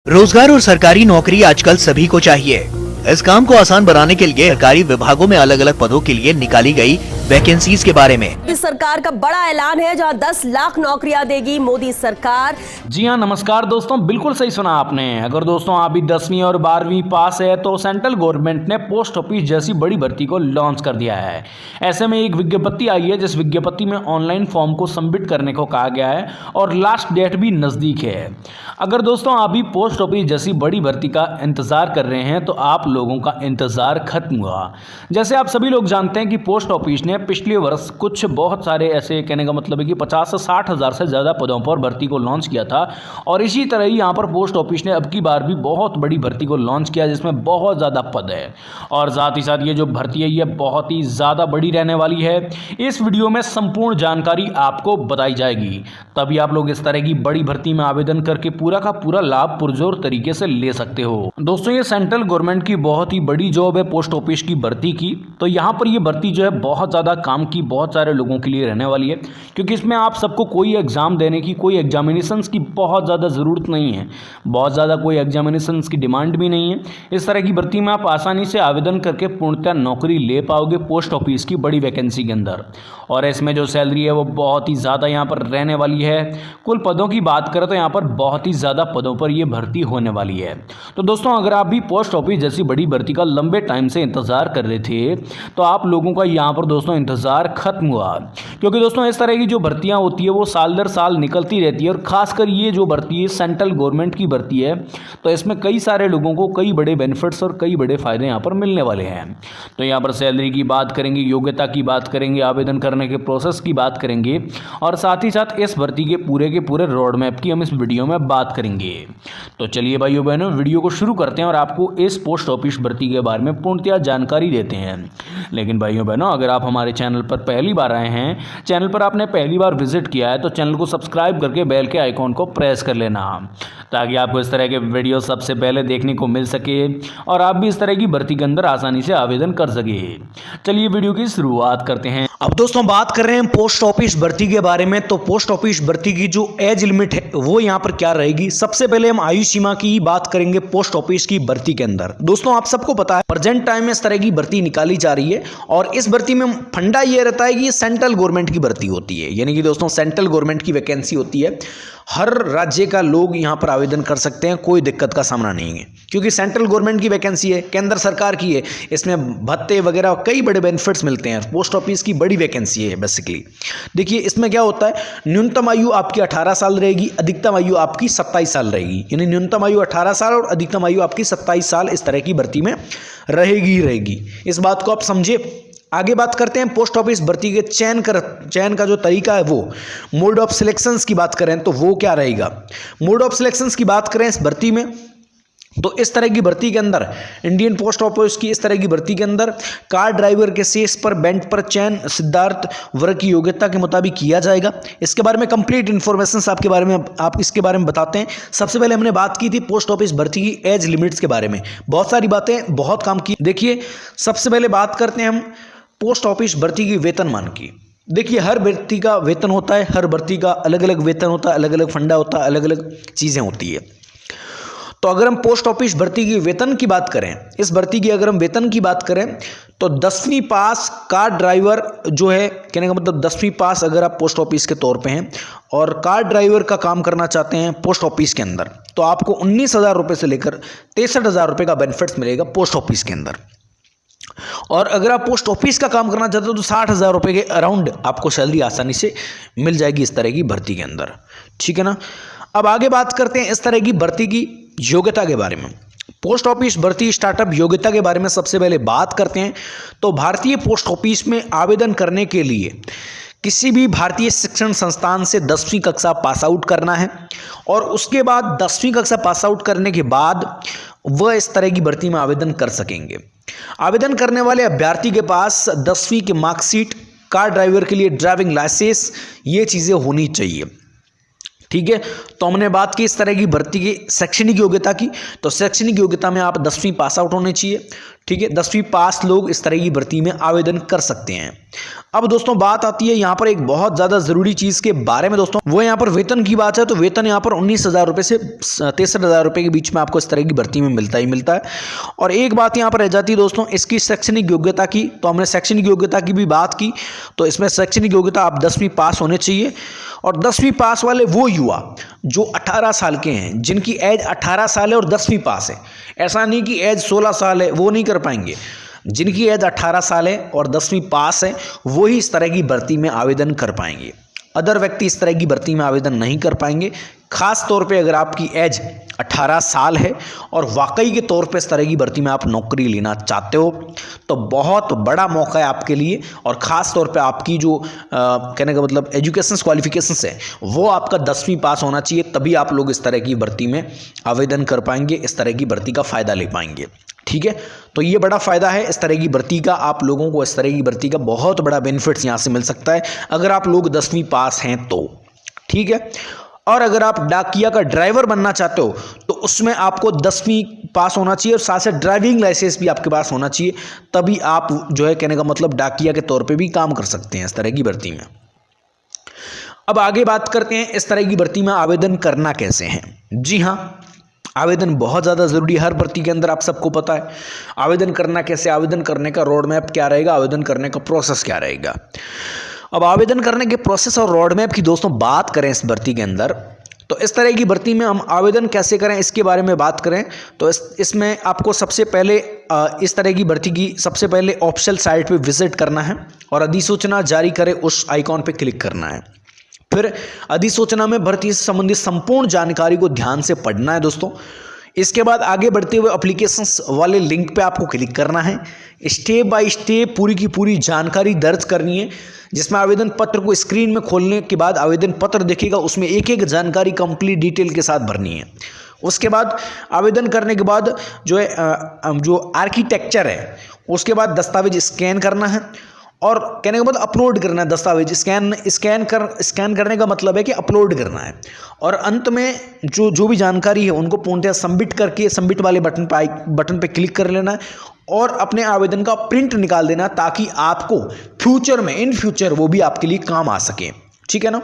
रोजगार और सरकारी नौकरी आजकल सभी को चाहिए। इस काम को आसान बनाने के लिए सरकारी विभागों में अलग अलग पदों के लिए निकाली गई वैकेंसीज के बारे में इस सरकार का बड़ा ऐलान है, जहां 10 लाख नौकरियां देगी मोदी सरकार। जी हाँ, नमस्कार दोस्तों, बिल्कुल सही सुना आपने। अगर दोस्तों आप भी 10वीं और 12वीं पास है तो सेंट्रल गवर्नमेंट ने पोस्ट ऑफिस जैसी बड़ी भर्ती को लॉन्च कर दिया है। ऐसे में एक विज्ञप्ति आई है, जिस विज्ञप्ति में ऑनलाइन फॉर्म को सबमिट करने को कहा गया है और लास्ट डेट भी नज़दीक है। अगर दोस्तों आप भी पोस्ट ऑफिस जैसी बड़ी भर्ती का इंतज़ार कर रहे हैं तो आप लोगों का इंतज़ार खत्म हुआ। जैसे आप सभी लोग जानते हैं कि पोस्ट ऑफिस ने पिछले वर्ष कुछ बहुत सारे ऐसे, कहने का मतलब है कि 50 से 60 हज़ार से ज़्यादा पदों पर भर्ती को लॉन्च किया था और इसी तरह ही यहाँ पर पोस्ट ऑफिस ने अब की बार भी बहुत बड़ी भर्ती को लॉन्च किया, जिसमें बहुत ज़्यादा पद है और साथ ही साथ ये जो भर्ती है ये बहुत ही ज़्यादा बड़ी रहने वाली है। इस वीडियो में संपूर्ण जानकारी आपको बताई जाएगी, तभी आप लोग इस तरह की बड़ी भर्ती में आवेदन करके पूरा का पूरा लाभ पुरजोर तरीके से ले सकते हो। दोस्तों ये सेंट्रल गवर्नमेंट की बहुत ही बड़ी जॉब है पोस्ट ऑफिस की भर्ती की। तो यहाँ पर ये भर्ती जो है बहुत ज़्यादा काम की बहुत सारे लोगों के लिए रहने वाली है, क्योंकि इसमें आप सबको कोई एग्ज़ाम देने की, कोई एग्जामिनेशंस की बहुत ज़्यादा ज़रूरत नहीं है, बहुत ज़्यादा कोई एग्जामिनेशंस की डिमांड भी नहीं है। इस तरह की भर्ती में आप आसानी से आवेदन करके पूर्णतः नौकरी ले पाओगे पोस्ट ऑफिस की बड़ी वैकेंसी के अंदर। और इसमें जो सैलरी है वो बहुत ही ज़्यादा यहाँ पर रहने वाली है। कुल पदों की बात करें तो यहाँ पर बहुत ही ज़्यादा पदों पर ये भर्ती होने वाली है। तो दोस्तों अगर आप भी पोस्ट ऑफिस जैसी बड़ी भर्ती का लंबे टाइम से इंतज़ार कर रहे थे तो आप लोगों का यहाँ पर दोस्तों इंतज़ार खत्म हुआ, क्योंकि दोस्तों इस तरह की जो भर्तियाँ होती है वो साल दर साल निकलती रहती है और ख़ासकर ये जो भर्ती है सेंट्रल गवर्नमेंट की भर्ती है, तो इसमें कई सारे लोगों को कई बड़े बेनिफिट्स और कई बड़े फ़ायदे यहाँ पर मिलने वाले हैं। तो यहाँ पर सैलरी की बात करेंगे, योग्यता की बात करेंगे, आवेदन करने के प्रोसेस की बात करेंगे और साथ ही साथ इस भर्ती के पूरे रोड मैप की हम इस वीडियो में बात करेंगे। तो चलिए भाइयों बहनों वीडियो को शुरू करते हैं और आपको इस पोस्ट ऑफिस भर्ती के बारे में पूर्णतः जानकारी देते हैं। लेकिन भाइयों बहनों अगर आप हमारे चैनल पर पहली बार आए हैं, चैनल पर आपने पहली बार विजिट किया है तो चैनल को सब्सक्राइब करके बेल के आइकॉन को प्रेस कर लेना, ताकि आपको इस तरह के वीडियो सबसे पहले देखने को मिल सके और आप भी इस तरह की भर्ती के अंदर आसानी से आवेदन कर सके। चलिए वीडियो की शुरुआत करते हैं। अब दोस्तों बात कर रहे हैं पोस्ट ऑफिस भर्ती के बारे में। तो पोस्ट ऑफिस भर्ती की जो एज लिमिट है वो यहाँ पर क्या रहेगी। सबसे पहले हम आयु सीमा की बात करेंगे पोस्ट ऑफिस की भर्ती के अंदर। दोस्तों आप सबको पता है प्रेजेंट टाइम में इस तरह की भर्ती निकाली जा रही है और इस भर्ती में फंडा ये रहता है कि ये सेंट्रल गवर्नमेंट की भर्ती होती है, यानी कि दोस्तों सेंट्रल गवर्नमेंट की वैकेंसी होती है। हर राज्य का लोग यहाँ पर आवेदन कर सकते हैं, कोई दिक्कत का सामना नहीं है, क्योंकि सेंट्रल गवर्नमेंट की वैकेंसी है, केंद्र सरकार की है। इसमें भत्ते वगैरह कई बड़े बेनिफिट्स मिलते हैं। पोस्ट ऑफिस की बड़ी वैकेंसी है बेसिकली। देखिए इसमें क्या होता है, न्यूनतम आयु आपकी 18 साल रहेगी, अधिकतम आयु आपकी 27 साल रहेगी, यानी न्यूनतम आयु 18 साल और अधिकतम आयु आपकी 27 साल इस तरह की भर्ती में रहेगी ही रहेगी। इस बात को आप समझिए। आगे बात करते हैं पोस्ट ऑफिस भर्ती के चयन का जो तरीका है, वो मोड ऑफ सिलेक्शंस की बात करें तो वो क्या रहेगा। मोड ऑफ सिलेक्शंस की बात करें इस भर्ती में तो इस तरह की भर्ती के अंदर इंडियन पोस्ट ऑफिस की इस तरह की भर्ती के अंदर कार ड्राइवर के शेष पर बेंच पर चयन सिद्धार्थ वर्ग की योग्यता के मुताबिक किया जाएगा। इसके बारे में कंप्लीट इन्फॉर्मेशन आपके बारे में आप इसके बारे में बताते हैं। सबसे पहले हमने बात की थी पोस्ट ऑफिस भर्ती की एज लिमिट्स के बारे में, बहुत सारी बातें, बहुत काम की। देखिए सबसे पहले बात करते हैं हम पोस्ट ऑफिस भर्ती की वेतनमान की। देखिए हर भर्ती का वेतन होता है, हर भर्ती का अलग अलग वेतन होता है, अलग अलग फंडा होता है, अलग अलग चीज़ें होती है। तो अगर हम पोस्ट ऑफिस भर्ती की वेतन की बात करें, इस भर्ती की अगर हम वेतन की बात करें तो 10वीं पास कार ड्राइवर जो है, कहने का मतलब 10वीं पास अगर आप पोस्ट ऑफिस के तौर पे हैं और कार ड्राइवर का काम करना चाहते हैं पोस्ट ऑफिस के अंदर, तो आपको 19,000 रुपये से लेकर 63,000 रुपये का बेनिफिट्स मिलेगा पोस्ट ऑफिस के अंदर। और अगर आप पोस्ट ऑफिस का काम करना चाहते हो तो 60,000 रुपये के अराउंड आपको सैलरी आसानी से मिल जाएगी इस तरह की भर्ती के अंदर, ठीक है ना। अब आगे बात करते हैं इस तरह की भर्ती की योग्यता के बारे में। पोस्ट ऑफिस भर्ती स्टार्टअप योग्यता के बारे में सबसे पहले बात करते हैं। तो भारतीय पोस्ट ऑफिस में आवेदन करने के लिए किसी भी भारतीय शिक्षण संस्थान से 10वीं कक्षा पास आउट करना है और उसके बाद 10वीं कक्षा पास आउट करने के बाद वह इस तरह की भर्ती में आवेदन कर सकेंगे। आवेदन करने वाले अभ्यर्थी के पास 10वीं की मार्कशीट, कार ड्राइवर के लिए ड्राइविंग लाइसेंस, ये चीज़ें होनी चाहिए। ठीक है। तो हमने बात की इस तरह की भर्ती की शैक्षणिक योग्यता की। तो शैक्षणिक योग्यता में आप 10वीं पास आउट होने चाहिए। ठीक है, 10वीं पास लोग इस तरह की भर्ती में आवेदन कर सकते हैं। अब दोस्तों बात आती है यहाँ पर एक बहुत ज़्यादा ज़रूरी चीज़ के बारे में दोस्तों, वो यहाँ पर वेतन की बात है। तो वेतन यहाँ पर 19,000 रुपये से 63,000 रुपये के बीच में आपको इस तरह की भर्ती में मिलता ही मिलता है। और एक बात यहाँ पर रह जाती है दोस्तों इसकी शैक्षणिक योग्यता की। तो हमने शैक्षणिक योग्यता की भी बात की। तो इसमें शैक्षणिक योग्यता आप 10वीं पास होने चाहिए। और 10वीं पास वाले वो युवा जो 18 साल के हैं, जिनकी एज 18 साल है और 10वीं पास है। ऐसा नहीं कि एज 16 साल है, वो नहीं कर पाएंगे। जिनकी एज 18 साल है और 10वीं पास है वो ही इस तरह की भर्ती में आवेदन कर पाएंगे। अदर व्यक्ति इस तरह की भर्ती में आवेदन नहीं कर पाएंगे। खास तौर पे अगर आपकी एज 18 साल है और वाकई के तौर पे इस तरह की भर्ती में आप नौकरी लेना चाहते हो तो बहुत बड़ा मौका है आपके लिए। और ख़ास तौर पे आपकी जो कहने का मतलब एजुकेशन क्वालिफिकेशंस है वो आपका 10वीं पास होना चाहिए, तभी आप लोग इस तरह की भर्ती में आवेदन कर पाएंगे, इस तरह की भर्ती का फ़ायदा ले पाएंगे। ठीक है, तो ये बड़ा फ़ायदा है इस तरह की भर्ती का। आप लोगों को इस तरह की भर्ती का बहुत बड़ा बेनिफिट्स यहाँ से मिल सकता है अगर आप लोग 10वीं पास हैं तो। ठीक है, और अगर आप डाकिया का ड्राइवर बनना चाहते हो तो उसमें आपको 10वीं पास होना चाहिए और साथ साथ ड्राइविंग लाइसेंस भी आपके पास होना चाहिए, तभी आप जो है कहने का मतलब डाकिया के तौर पे भी काम कर सकते हैं इस तरह की भर्ती में। अब आगे बात करते हैं इस तरह की भर्ती में आवेदन करना कैसे है। जी हाँ, आवेदन बहुत ज़्यादा ज़रूरी है हर भर्ती के अंदर, आप सबको पता है। आवेदन करना कैसे, आवेदन करने का रोड मैप क्या रहेगा, आवेदन करने का प्रोसेस क्या रहेगा। अब आवेदन करने के प्रोसेस और रोड मैप की दोस्तों बात करें इस भर्ती के अंदर, तो इस तरह की भर्ती में हम आवेदन कैसे करें इसके बारे में बात करें तो इसमें आपको सबसे पहले इस तरह की भर्ती की सबसे पहले ऑफिशियल साइट पे विजिट करना है और अधिसूचना जारी करे उस आइकॉन पे क्लिक करना है। फिर अधिसूचना में भर्ती से संबंधित संपूर्ण जानकारी को ध्यान से पढ़ना है दोस्तों। इसके बाद आगे बढ़ते हुए एप्लीकेशंस वाले लिंक पे आपको क्लिक करना है। स्टेप बाय स्टेप पूरी की पूरी जानकारी दर्ज करनी है, जिसमें आवेदन पत्र को स्क्रीन में खोलने के बाद आवेदन पत्र दिखेगा, उसमें एक एक जानकारी कंप्लीट डिटेल के साथ भरनी है। उसके बाद आवेदन करने के बाद जो है जो आर्किटेक्चर है उसके बाद दस्तावेज स्कैन करना है और कहने का मतलब अपलोड करना है। दस्तावेज स्कैन करने का मतलब है कि अपलोड करना है। और अंत में जो भी जानकारी है उनको पूर्णतः सबमिट करके सबमिट वाले बटन पे क्लिक कर लेना है और अपने आवेदन का प्रिंट निकाल देना ताकि आपको इन फ्यूचर वो भी आपके लिए काम आ सके। ठीक है ना,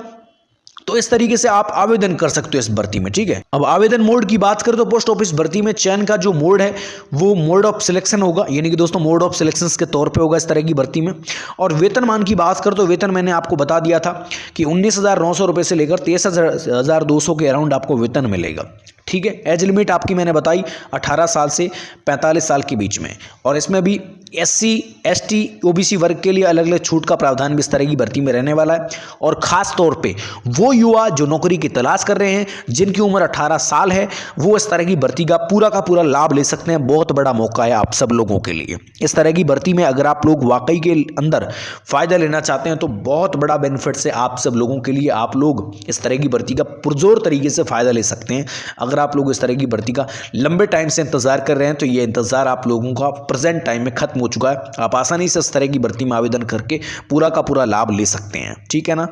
तो इस तरीके से आप आवेदन कर सकते हो इस भर्ती में। ठीक है, अब आवेदन मोड की बात करें तो पोस्ट ऑफिस भर्ती में चयन का जो मोड है वो मोड ऑफ सिलेक्शन होगा, यानी कि दोस्तों मोड ऑफ सिलेक्शन के तौर पे होगा इस तरह की भर्ती में। और वेतनमान की बात करें तो वेतन मैंने आपको बता दिया था कि 19,900 रुपये से लेकर 23,200 के अराउंड आपको वेतन मिलेगा। ठीक है, एज लिमिट आपकी मैंने बताई 18 साल से 45 साल के बीच में। और इसमें भी SC, ST, OBC वर्ग के लिए अलग अलग छूट का प्रावधान भी इस तरह की भर्ती में रहने वाला है। और ख़ास तौर पे वो युवा जो नौकरी की तलाश कर रहे हैं जिनकी उम्र 18 साल है वो इस तरह की भर्ती का पूरा लाभ ले सकते हैं। बहुत बड़ा मौका है आप सब लोगों के लिए। इस तरह की भर्ती में अगर आप लोग वाकई के अंदर फ़ायदा लेना चाहते हैं तो बहुत बड़ा बेनिफिट्स है आप सब लोगों के लिए। आप लोग इस तरह की भर्ती का पुरजोर तरीके से फ़ायदा ले सकते हैं। अगर आप लोग इस तरह की भर्ती का लंबे टाइम से इंतजार कर रहे हैं तो ये इंतजार आप लोगों का प्रेजेंट टाइम में खत्म हो चुका है। आप आसानी से इस तरह की भर्ती में आवेदन करके पूरा का पूरा लाभ ले सकते हैं। ठीक है ना।